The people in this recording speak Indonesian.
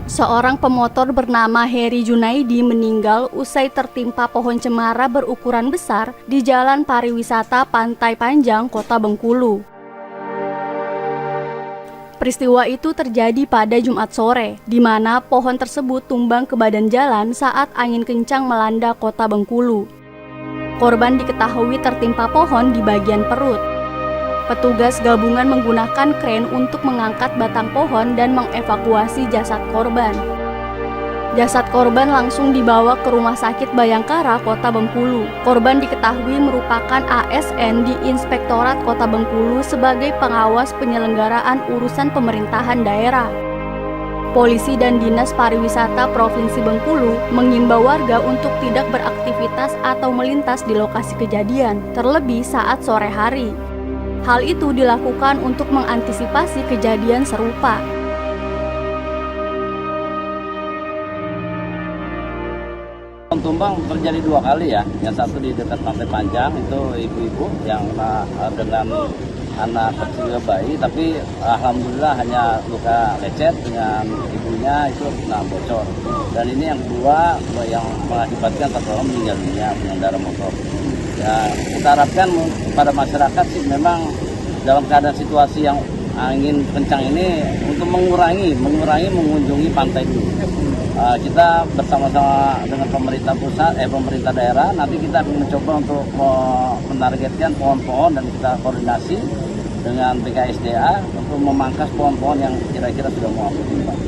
Seorang pemotor bernama Heri Junaidi meninggal usai tertimpa pohon cemara berukuran besar di Jalan Pariwisata Pantai Panjang, Kota Bengkulu. Peristiwa itu terjadi pada Jumat sore, di mana pohon tersebut tumbang ke badan jalan saat angin kencang melanda Kota Bengkulu. Korban diketahui tertimpa pohon di bagian perut. Petugas gabungan menggunakan kren untuk mengangkat batang pohon dan mengevakuasi jasad korban. Jasad korban langsung dibawa ke Rumah Sakit Bayangkara, Kota Bengkulu. Korban diketahui merupakan ASN di Inspektorat Kota Bengkulu sebagai pengawas penyelenggaraan urusan pemerintahan daerah. Polisi dan Dinas Pariwisata Provinsi Bengkulu mengimbau warga untuk tidak beraktivitas atau melintas di lokasi kejadian, terlebih saat sore hari. Hal itu dilakukan untuk mengantisipasi kejadian serupa. Tumbang terjadi 2 kali ya, yang satu di dekat Pantai Panjang itu ibu-ibu yang dengan anak kecil bayi, tapi alhamdulillah hanya luka lecet, dengan ibunya itu kena bocor. Dan ini yang kedua yang mengakibatkan satu orang meninggal dunia, pengendara motor. Ya, kita harapkan pada masyarakat sih memang dalam keadaan situasi yang angin kencang ini untuk mengurangi mengunjungi pantai dulu. Kita bersama-sama dengan pemerintah pusat, pemerintah daerah, nanti kita akan mencoba untuk menargetkan pohon-pohon dan kita koordinasi dengan BKSDA untuk memangkas pohon-pohon yang kira-kira sudah mau tumbang.